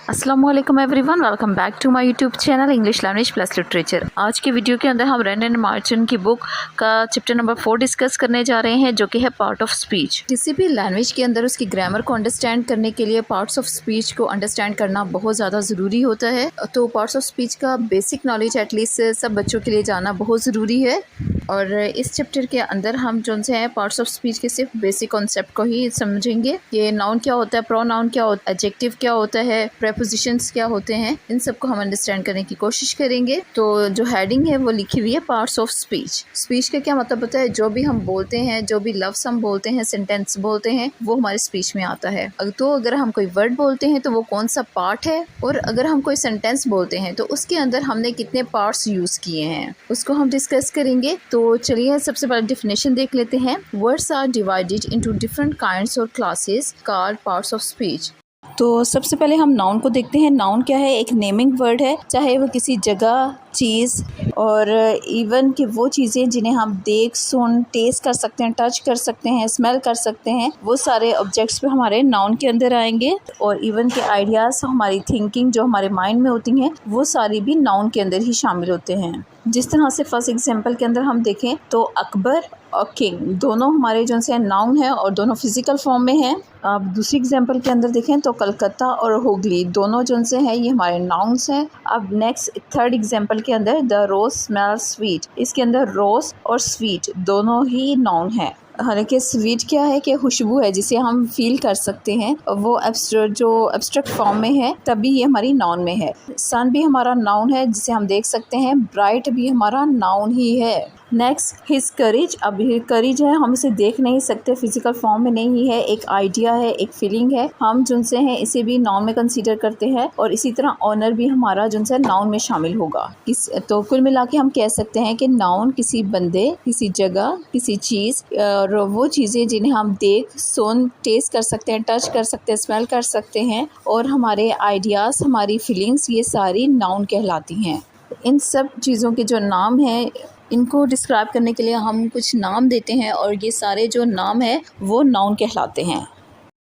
अस्सलामुअलैकुम everyone, welcome back to my YouTube channel English language plus literature. आज की video के अंदर हम ब्रेंडन मार्टिन की बुक का चैप्टर नंबर 4 डिस्कस करने जा रहे हैं, जो कि है पार्ट ऑफ स्पीच। किसी भी लैंग्वेज के अंदर उसकी ग्रामर को अंडरस्टैंड करने के लिए पार्ट्स ऑफ स्पीच को अंडरस्टैंड करना बहुत ज़्यादा ज़रूरी होता है। तो पार्ट्स ऑफ स्पीच का बेसिक नॉलेज एटलीस्ट सब बच्चों के लिए जाना बहुत ज़रूरी है। और इस चैप्टर के अंदर हम जो है पार्ट्स ऑफ स्पीच के सिर्फ बेसिक कॉन्सेप्ट को ही समझेंगे कि नाउन क्या होता है, प्रोनाउन क्या होता है, एडजेक्टिव क्या होता है, प्रेपोजिशंस क्या होते हैं, इन सब को हम अंडरस्टैंड करने की कोशिश करेंगे। तो जो हेडिंग है वो लिखी हुई है पार्ट्स ऑफ स्पीच। स्पीच का क्या मतलब होता है? जो भी हम बोलते हैं, जो भी लफ्ज़ हम बोलते हैं, सेंटेंस बोलते हैं, वो हमारी स्पीच में आता है। तो अगर हम कोई वर्ड बोलते हैं तो वो कौन सा पार्ट है, और अगर हम कोई सेंटेंस बोलते हैं तो उसके अंदर हमने कितने पार्ट्स यूज़ किए हैं, उसको हम डिस्कस करेंगे। तो चलिए सबसे पहले डेफिनेशन देख लेते हैं। Words are divided into different kinds और classes called parts of speech. तो सबसे पहले हम नाउन को देखते हैं। नाउन क्या है? एक नेमिंग वर्ड है, चाहे वो किसी जगह, चीज़ और इवन कि वो चीज़ें जिन्हें हम देख, सुन, टेस्ट कर सकते हैं, टच कर सकते हैं, स्मेल कर सकते हैं, वो सारे ऑब्जेक्ट्स भी हमारे नाउन के अंदर आएंगे। और इवन के आइडियाज़, हमारी थिंकिंग जो हमारे माइंड में होती हैं, वो सारी भी नाउन के अंदर ही शामिल होते हैं। जिस तरह से फर्स्ट एग्जांपल के अंदर हम देखें तो अकबर और किंग दोनों हमारे जो से नाउन है और दोनों फिजिकल फॉर्म में हैं। अब दूसरी एग्जांपल के अंदर देखें तो कलकत्ता और हुगली दोनों जो से हैं ये हमारे नाउन्स हैं। अब नेक्स्ट थर्ड एग्जांपल के अंदर द रोज स्मेल स्वीट, इसके अंदर रोज और स्वीट दोनों ही नाउन है। हालांकि स्वीट क्या है कि खुशबू है जिसे हम फील कर सकते हैं, वो एब्स्ट्रैक्ट फॉर्म में है, तभी ये हमारी नाउन में है। सन भी हमारा नाउन है जिसे हम देख सकते हैं, ब्राइट भी हमारा नाउन ही है। नेक्स्ट हिज करेज। अब ये करेज है, हम इसे देख नहीं सकते, फिजिकल फॉर्म में नहीं है, एक आइडिया है, एक फीलिंग है, हम जिनसे हैं इसे भी नाउन में कंसीडर करते हैं। और इसी तरह ऑनर भी हमारा जिनसे नाउन में शामिल होगा। तो कुल मिला के हम कह सकते हैं कि नाउन किसी बंदे, किसी जगह, किसी चीज़ और वो चीज़ें जिन्हें हम देख, सुन, टेस्ट कर सकते हैं, टच कर सकते हैं, स्मेल कर सकते हैं, और हमारे आइडियाज़, हमारी फीलिंग्स, ये सारी नाउन कहलाती हैं। इन सब चीज़ों के जो नाम हैं, इनको डिस्क्राइब करने के लिए हम कुछ नाम देते हैं, और ये सारे जो नाम है वो नाउन कहलाते हैं।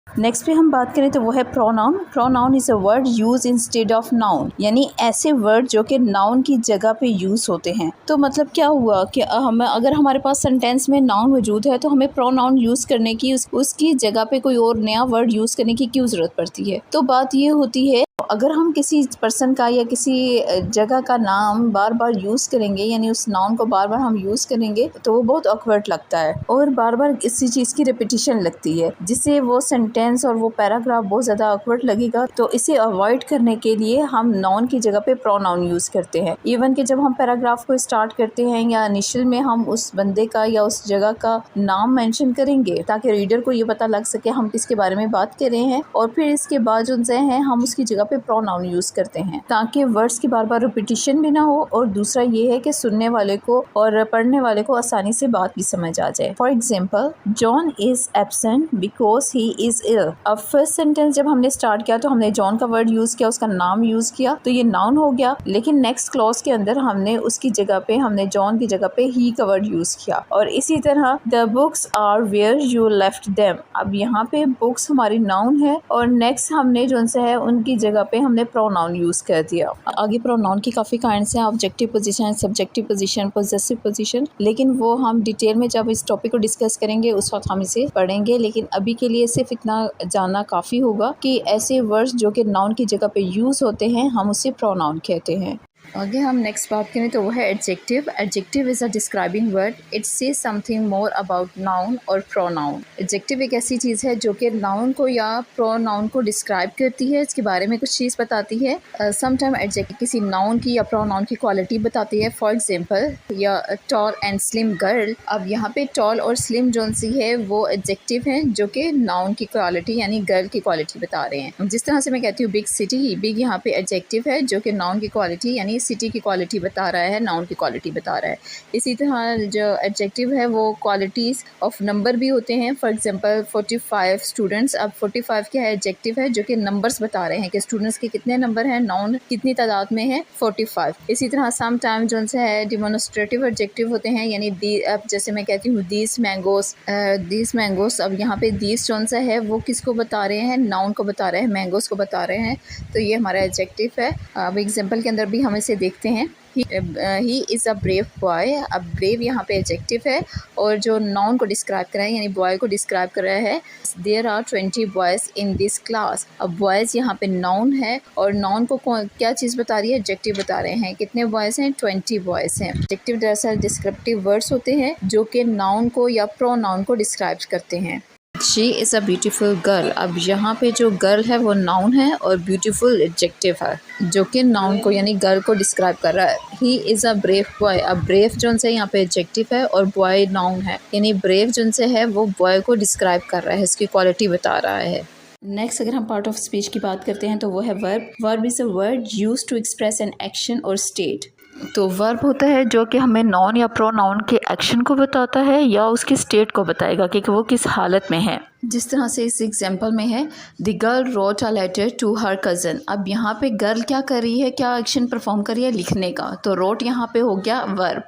नेक्स्ट पे हम बात करें तो वो है pronoun. Pronoun is a word use instead of noun, यानी ऐसे वर्ड जो कि नाउन की जगह पे यूज़ होते हैं। तो मतलब क्या हुआ कि अगर हमारे पास सेंटेंस में नाउन मौजूद है तो हमें प्रोनाउन यूज़ करने की, उसकी जगह पे कोई और नया वर्ड यूज़ करने की क्यों ज़रूरत पड़ती है? तो बात ये होती है, अगर हम किसी पर्सन का या किसी जगह का नाम बार बार यूज़ करेंगे, यानी उस नाउन को बार बार हम यूज़ करेंगे, तो वो बहुत ऑकवर्ड लगता है और बार बार इसी चीज़ की रिपीटिशन लगती है, जिससे वो सेंटेंस और वो पैराग्राफ बहुत ज़्यादा ऑकवर्ड लगेगा। तो इसे अवॉइड करने के लिए हम नाउन की जगह पे प्रोनाउन यूज़ करते हैं। इवन कि जब हम पैराग्राफ को स्टार्ट करते हैं या इनिशियल में हम उस बंदे का या उस जगह का नाम मेंशन करेंगे, ताकि रीडर को ये पता लग सके हम किसके बारे में बात कर रहे हैं। और फिर इसके बाद जो है हम उसकी जगह पे प्रोनाउन यूज़ करते हैं, ताकि वर्ड्स की बार बार रिपीटिशन भी ना हो, और दूसरा ये है कि सुनने वाले को और पढ़ने वाले को आसानी से बात भी समझ आ जाए। For example, John is absent because he is ill. अब फर्स्ट सेंटेंस जब हमने स्टार्ट किया तो हमने जॉन का वर्ड यूज़ किया, उसका नाम यूज़ किया, तो ये नाउन हो गया। लेकिन नेक्स्ट क्लॉज के अंदर हमने उसकी जगह पे, हमने जॉन की जगह पे ही का वर्ड यूज़ किया। और इसी तरह the books are where you left them. अब यहाँ पे बुक्स हमारी नाउन है, और नेक्स्ट हमने जो है उनकी जगह पे हमने प्रोनाउन यूज़ कर दिया। आगे प्रोनाउन की काफ़ी काइंड्स हैं, objective position, subjective position, possessive position, लेकिन वो हम डिटेल में जब इस टॉपिक को डिस्कस करेंगे उस वक्त हम इसे पढ़ेंगे। लेकिन अभी के लिए सिर्फ इतना जानना काफ़ी होगा कि ऐसे वर्ड्स जो कि नाउन की जगह पे यूज़ होते हैं हम उसे प्रोनाउन कहते हैं। आगे हम नेक्स्ट बात करें तो वो है adjective. Adjective is a describing word, it says something more about noun और प्रोनाउन। एडजेक्टिव एक ऐसी चीज़ है जो कि नाउन को या प्रोनाउन को डिस्क्राइब करती है, इसके बारे में कुछ चीज़ बताती है। समटाइम एडजेक्टिव किसी नाउन की या प्रोनाउन की क्वालिटी बताती है। फॉर एग्जाम्पल, या टॉल एंड स्लिम गर्ल। अब यहाँ पे टॉल और स्लिम जो सी है वो एडजेक्टिव हैं जो कि नाउन की क्वालिटी यानी गर्ल की क्वालिटी बता रहे हैं। जिस तरह से मैं कहती हूँ बिग सिटी, बिग यहाँ पे एडजेक्टिव है जो कि नाउन की क्वालिटी यानी यानी सिटी की क्वालिटी बता रहा है, नाउन की क्वालिटी बता रहा है। इसी तरह जो एडजेक्टिव है वो क्वालिटीज़ ऑफ नंबर भी होते हैं। फॉर एग्जांपल 45 स्टूडेंट्स, अब 45 क्या है, एडजेक्टिव है जो कि नंबर्स बता रहे हैं कि स्टूडेंट्स के कितने नंबर हैं, नाउन कितनी तादाद में है 45। इसी तरह सम टाइम जो है डिमोन्स्ट्रेटिव एडजेक्टिव होते हैं, यानी अब जैसे मैं कहती हूँ दीस मैंगोस, अब यहाँ पे दीस जो सा है वो किसको बता रहे हैं, नाउन को बता रहे हैं, मैंगोस को बता रहे हैं, तो ये हमारा एडजेक्टिव है। अब एग्जाम्पल के अंदर भी हम इसे देखते हैं। He is a brave boy, अब ब्रेव यहाँ पे एडजेक्टिव है और जो नाउन को डिस्क्राइब कर रहा है यानी बॉय को डिस्क्राइब कर रहा है, there are 20 boys in this class. अब बॉयज़ यहाँ पे नाउन है और नाउन को क्या चीज़ बता रही है, एडजेक्टिव बता रहे हैं। कितने बॉयज़ हैं, 20 बॉयज़ हैं। एडजेक्टिव दरअसल डिस्क्रिप्टिव वर्ड्स होते हैं जो कि नाउन को या प्रोनाउन को डिस्क्राइब करते हैं। She is a beautiful girl, अब यहाँ पे जो गर्ल है वो नाउन है और ब्यूटीफुल एडजेक्टिव है जो कि नाउन को यानी गर्ल को डिस्क्राइब कर रहा है। He is a brave boy, अब ब्रेव जो से यहाँ पे एडजेक्टिव है और बॉय नाउन है, यानी ब्रेव जो से है वो बॉय को डिस्क्राइब कर रहा है, इसकी क्वालिटी बता रहा है। नेक्स्ट अगर हम पार्ट ऑफ स्पीच की बात करते हैं तो वो है verb. Verb is a word used to express an action और स्टेट। तो वर्ब होता है जो कि हमें नाउन या प्रोनाउन के एक्शन को बताता है या उसकी स्टेट को बताएगा कि वो किस हालत में है। जिस तरह से इस एग्जांपल में है, the girl wrote a letter to her cousin. अब यहाँ पे गर्ल क्या कर रही है, क्या एक्शन परफॉर्म कर रही है, लिखने का, तो रोट यहाँ पे हो गया वर्ब।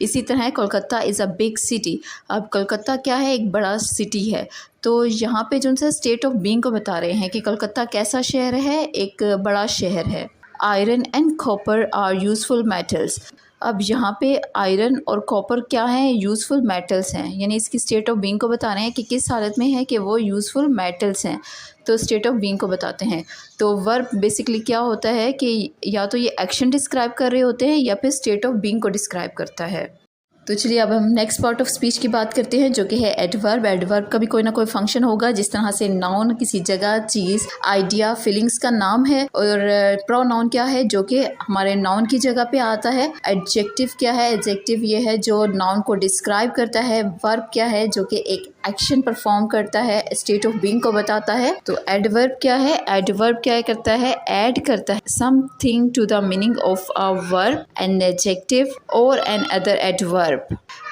इसी तरह Kolkata is a big city, अब कोलकाता क्या है, एक बड़ा सिटी है, तो यहाँ पे जो है स्टेट ऑफ बीइंग को बता रहे हैं कि कोलकाता कैसा शहर है, एक बड़ा शहर है। Iron and copper are useful metals, अब यहाँ पे आयरन और कॉपर क्या हैं, यूज़फुल मेटल्स हैं, यानी इसकी स्टेट ऑफ बीइंग को बता रहे हैं कि किस हालत में है कि वो यूज़फुल मेटल्स हैं, तो स्टेट ऑफ बीइंग को बताते हैं। तो वर्ब बेसिकली क्या होता है कि या तो ये एक्शन डिस्क्राइब कर रहे होते हैं या फिर स्टेट ऑफ बीइंग को डिस्क्राइब करता है। तो चलिए अब हम नेक्स्ट पार्ट ऑफ स्पीच की बात करते हैं जो कि है एडवर्ब। एडवर्ब का भी कोई ना कोई फंक्शन होगा, जिस तरह से नाउन किसी जगह, चीज़, आइडिया, फीलिंग्स का नाम है, और प्रोनाउन क्या है जो कि हमारे नाउन की जगह पे आता है। एडजेक्टिव क्या है, एडजेक्टिव ये है जो नाउन को डिस्क्राइब करता है। वर्ब क्या है जो कि एक एक्शन परफॉर्म करता है, स्टेट ऑफ बीइंग को बताता है। तो एडवर्ब क्या है, एडवर्ब क्या करता है, ऐड करता है something to the meaning of a verb, an adjective और एन अदर एडवर्ब।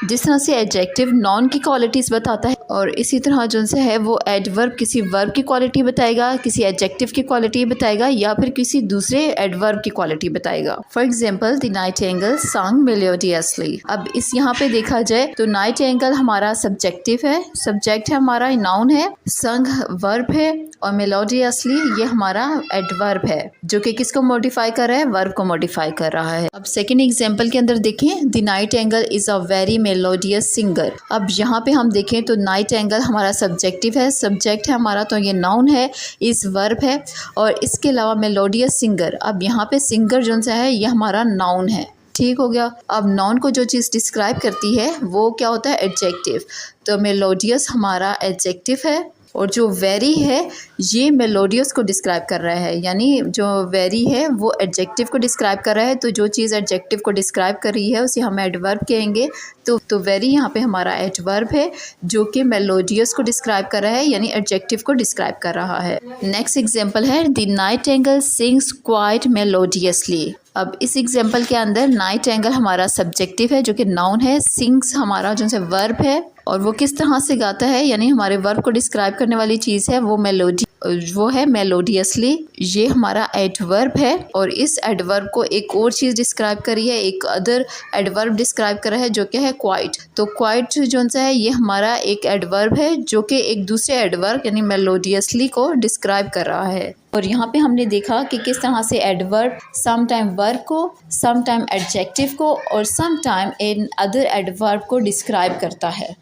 जिस तरह से एडजेक्टिव नाउन की क्वालिटीज़ बताता है और इसी तरह जो से है वो एडवर्ब किसी वर्ब की क्वालिटी बताएगा, किसी एडजेक्टिव की क्वालिटी बताएगा या फिर किसी दूसरे एडवर्ब की क्वालिटी बताएगा। For example the Nightingale sang melodiously। अब इस यहाँ पे देखा जाए तो नाइटिंगेल हमारा सब्जेक्टिव है, सब्जेक्ट है हमारा, नाउन है, संग वर्ब है और मेलोडियसली ये हमारा एडवर्ब है जो कि किसको मॉडिफाई कर रहा है, वर्ब को मॉडिफाई कर रहा है। अब सेकंड एग्जांपल के अंदर देखें, the Nightingale is a very melodious singer. अब यहाँ पे हम देखें तो नाइटिंगेल हमारा सब्जेक्टिव है, सब्जेक्ट है हमारा, तो ये नाउन है, इस वर्ब है, और इसके अलावा मेलोडियस सिंगर। अब यहाँ पे सिंगर जो है ये हमारा नाउन है, ठीक हो गया। अब नाउन को जो चीज़ डिस्क्राइब करती है वो क्या होता है, एडजेक्टिव। तो मेलोडियस हमारा एडजेक्टिव है और जो वेरी है ये मेलोडियस को डिस्क्राइब कर रहा है, यानी जो वेरी है वो एडजेक्टिव को डिस्क्राइब कर रहा है। तो जो चीज़ एडजेक्टिव को डिस्क्राइब कर रही है उसे हम एडवर्ब कहेंगे। तो वेरी यहाँ पे हमारा एडवर्ब है जो कि मेलोडियस को डिस्क्राइब कर रहा है, यानी एडजेक्टिव को डिस्क्राइब कर रहा है। नेक्स्ट एग्जाम्पल है, the Nightingale sings quite melodiously. अब इस एग्जाम्पल के अंदर नाइटिंगेल हमारा सब्जेक्टिव है जो कि नाउन है, सिंग्स हमारा जो है वर्ब है, और वो किस तरह से गाता है, यानी हमारे वर्ब को डिस्क्राइब करने वाली चीज़ है वो है मेलोडियसली, ये हमारा एडवर्ब है। और इस एडवर्ब को एक और चीज़ डिस्क्राइब करी है, एक अदर एडवर्ब डिस्क्राइब करा है जो क्या है, क्वाइट। तो क्वाइट जो सा है ये हमारा एक एडवर्ब है जो कि एक दूसरे एडवर्ब यानी मेलोडियसली को डिस्क्राइब कर रहा है। और यहाँ पे हमने देखा कि किस तरह से एडवर्ब सम टाइम वर्ब को, सम टाइम एडजेक्टिव को और some time in other adverb को डिस्क्राइब करता है।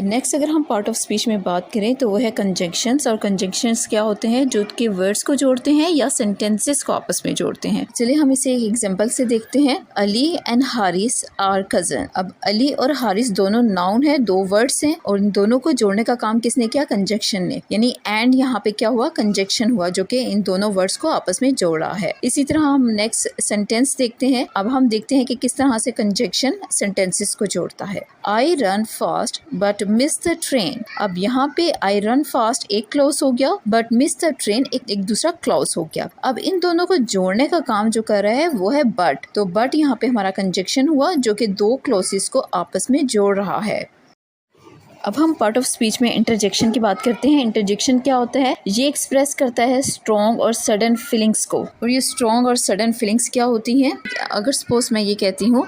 नेक्स्ट अगर हम पार्ट ऑफ स्पीच में बात करें तो वो है कंजंक्शंस। और कंजंक्शंस क्या होते हैं, जो कि वर्ड्स को जोड़ते हैं या सेंटेंसेस को आपस में जोड़ते हैं। चलिए हम इसे एक एग्जांपल से देखते हैं। Ali and Haris are cousin. अब अली और हारिस दोनों नाउन है, दो वर्ड्स हैं, और इन दोनों को जोड़ने का काम किसने किया, कंजंक्शन ने, यानी एंड यहाँ पे क्या हुआ, कंजंक्शन हुआ जो कि इन दोनों वर्ड्स को आपस में जोड़ा है। इसी तरह हम नेक्स्ट सेंटेंस देखते हैं। अब हम देखते हैं कि किस तरह से कंजंक्शन सेंटेंसेस को जोड़ता है। I run fast but miss the train. अब यहाँ पे आई रन फास्ट एक क्लॉज हो गया, बट मिस द ट्रेन एक दूसरा क्लॉज हो गया। अब इन दोनों को जोड़ने का काम जो कर रहा है वो है बट। तो बट यहाँ पे हमारा कंजक्शन हुआ जो कि दो क्लॉजेस को आपस में जोड़ रहा है। अब हम पार्ट ऑफ स्पीच में इंटरजेक्शन की बात करते हैं। इंटरजेक्शन क्या होता है? ये एक्सप्रेस करता है स्ट्रॉन्ग और सडन फीलिंग्स को। और ये स्ट्रॉन्ग और सडन फीलिंग्स क्या होती हैं? अगर सपोज मैं ये कहती हूँ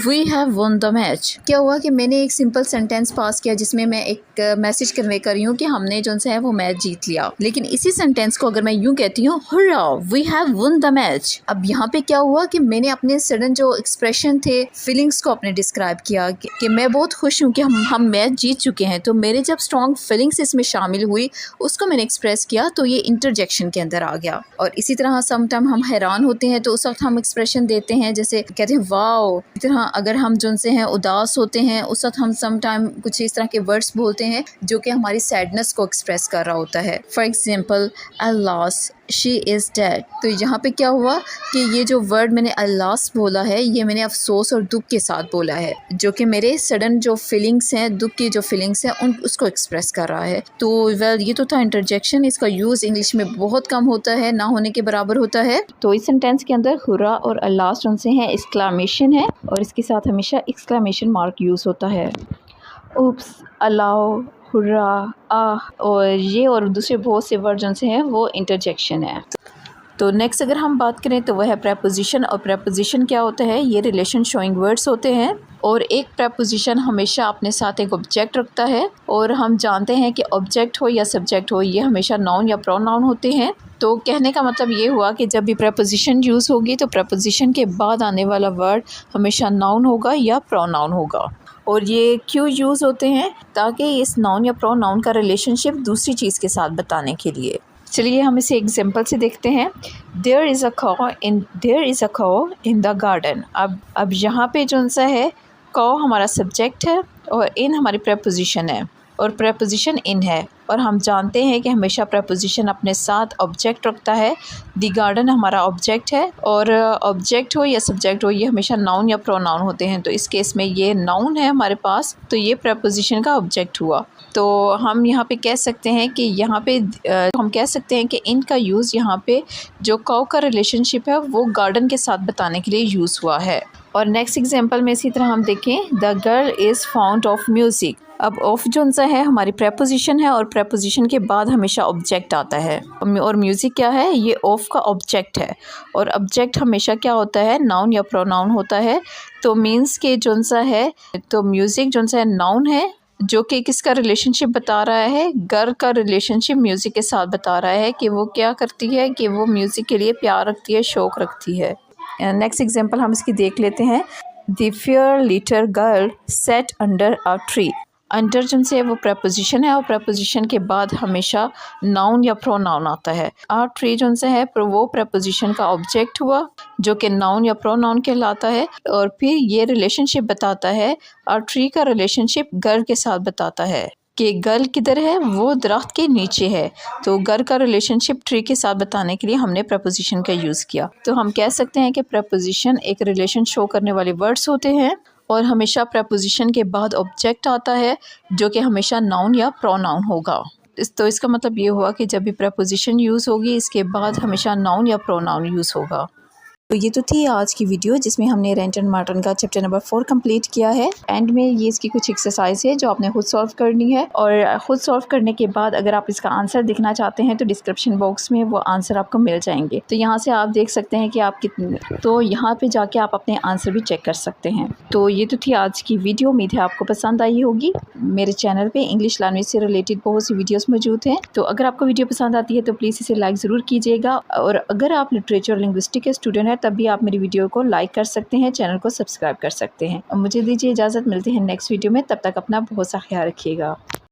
we have won the match, क्या हुआ कि मैंने एक सिंपल सेंटेंस पास किया जिसमें मैं एक मैसेज कन्वे कर रही हूँ कि हमने जो है वो मैच जीत लिया। लेकिन इसी सेंटेंस को अगर मैं यूँ कहती हूँ hurrah we have won the match, अब यहाँ पे क्या हुआ कि मैंने अपने सडन जो एक्सप्रेशन थे, फीलिंग्स को अपने डिस्क्राइब किया कि मैं बहुत खुश हूँ कि हम मैच जीत चुके हैं। तो मेरे जब स्ट्रॉन्ग फीलिंग्स इसमें शामिल हुई उसको मैंने एक्सप्रेस किया, तो ये इंटरजेक्शन के अंदर आ गया। और इसी तरह सम टाइम हम हैरान होते हैं तो उस वक्त हम एक्सप्रेशन देते हैं, जैसे कहते हैं वाओ। इसी तरह अगर हम जो से हैं उदास होते हैं उस वक्त हम सम टाइम कुछ इस तरह के वर्ड्स बोलते हैं जो कि हमारी सैडनेस को एक्सप्रेस कर रहा होता है। For example अल्लास she is dead. तो यहाँ पे क्या हुआ कि ये जो वर्ड मैंने अल्लास बोला है ये मैंने अफसोस और दुख के साथ बोला है, जो कि मेरे सडन जो फीलिंग्स हैं, दुख की जो फीलिंग्स हैं उसको एक्सप्रेस कर रहा है। तो वेल ये तो था इंटरजेक्शन। इसका यूज़ इंग्लिश में बहुत कम होता है, ना होने के बराबर होता है। तो इस सेंटेंस के अंदर हुर्रा और अल्लास जो से हैं एक्सक्लामेशन है और इसके साथ हमेशा एक्सक्लामेशन मार्क यूज़ होता है। उप्स, अलाउ, हुर्रा, और ये और दूसरे बहुत से वर्ड से हैं वो इंटरजेक्शन है। तो नेक्स्ट अगर हम बात करें तो वह है प्रेपोजिशन। और प्रेपोजिशन क्या होता है? ये रिलेशन शोइंग वर्ड्स होते हैं और एक प्रेपोजिशन हमेशा अपने साथ एक ऑब्जेक्ट रखता है। और हम जानते हैं कि ऑब्जेक्ट हो या सब्जेक्ट हो ये हमेशा नाउन या प्रोनाउन होते हैं। तो कहने का मतलब ये हुआ कि जब भी प्रेपोजिशन यूज़ होगी तो प्रेपोजिशन के बाद आने वाला वर्ड हमेशा नाउन होगा या प्रोनाउन होगा। और ये क्यों यूज़ होते हैं? ताकि इस नाउन या प्रोनाउन का रिलेशनशिप दूसरी चीज़ के साथ बताने के लिए। चलिए हम इसे एग्जांपल से देखते हैं। There is a cow in the garden. अब यहाँ पे जो सा है काऊ हमारा सब्जेक्ट है और इन हमारी प्रेपोजिशन है और प्रेपोजिशन इन है। और हम जानते हैं कि हमेशा प्रेपोजिशन अपने साथ ऑब्जेक्ट रखता है। द गार्डन हमारा ऑब्जेक्ट है और ऑब्जेक्ट हो या सब्जेक्ट हो ये हमेशा नाउन या प्रोनाउन होते हैं। तो इस केस में ये नाउन है हमारे पास, तो ये प्रेपोजिशन का ऑब्जेक्ट हुआ। तो हम यहाँ पे कह सकते हैं कि यहाँ पे हम कह सकते हैं कि इनका यूज़ यहाँ पे जो काऊ का रिलेशनशिप है वो गार्डन के साथ बताने के लिए यूज़ हुआ है। और नेक्स्ट एग्जांपल में इसी तरह हम देखें the girl is found of music. अब ऑफ जो सा है हमारी प्रेपोजिशन है और प्रेपोजिशन के बाद हमेशा ऑब्जेक्ट आता है। और म्यूज़िक क्या है? ये ऑफ का ऑब्जेक्ट है और ऑब्जेक्ट हमेशा क्या होता है? नाउन या प्रोनाउन होता है। तो मीन्स के जो सा है तो म्यूज़िक जो सा है नाउन है जो कि किसका रिलेशनशिप बता रहा है? गर्ल का रिलेशनशिप म्यूज़िक के साथ बता रहा है कि वो क्या करती है कि वो म्यूज़िक के लिए प्यार रखती है, शौक़ रखती है। नेक्स्ट एग्जांपल हम इसकी देख लेते हैं। The fair little girl set under a tree. Under जो से वो प्रेपोजिशन है और प्रेपोजिशन के बाद हमेशा नाउन या प्रोनाउन आता है। आ ट्री जो से है वो प्रेपोजिशन का ऑब्जेक्ट हुआ जो कि नाउन या प्रोनाउन कहलाता है। और फिर ये रिलेशनशिप बताता है, आ ट्री का रिलेशनशिप गर्ल के साथ बताता है कि गर्ल किधर है? वो दरख्त के नीचे है। तो गर्ल का रिलेशनशिप ट्री के साथ बताने के लिए हमने प्रेपोजिशन का यूज़ किया। तो हम कह सकते हैं कि प्रेपोजिशन एक रिलेशन शो करने वाले वर्ड्स होते हैं और हमेशा प्रेपोजिशन के बाद ऑब्जेक्ट आता है जो कि हमेशा नाउन या प्रोनाउन होगा। तो इसका मतलब ये हुआ कि जब भी प्रेपोजिशन यूज़ होगी इसके बाद हमेशा नाउन या प्रोनाउन यूज़ होगा। तो ये तो थी आज की वीडियो जिसमें हमने रेंट एंड मार्टिन का चैप्टर नंबर 4 कंप्लीट किया है। एंड में ये इसकी कुछ एक्सरसाइज है जो आपने खुद सॉल्व करनी है और खुद सॉल्व करने के बाद अगर आप इसका आंसर देखना चाहते हैं तो डिस्क्रिप्शन बॉक्स में वो आंसर आपको मिल जाएंगे। तो यहाँ से आप देख सकते हैं कि आप कितने, तो यहाँ पे जाके आप अपने आंसर भी चेक कर सकते हैं। तो ये तो थी आज की वीडियो, उम्मीद है आपको पसंद आई होगी। मेरे चैनल पे इंग्लिश लैंग्वेज से रिलेटेड बहुत सी वीडियोस मौजूद हैं। तो अगर आपको वीडियो पसंद आती है तो प्लीज़ इसे लाइक ज़रूर कीजिएगा। और अगर आप लिटरेचर और लिंग्विस्टिक के स्टूडेंट हैं तब भी आप मेरी वीडियो को लाइक कर सकते हैं, चैनल को सब्सक्राइब कर सकते हैं। और मुझे दीजिए इजाज़त, मिलते हैं नेक्स्ट वीडियो में। तब तक अपना बहुत सा ख्याल रखिएगा।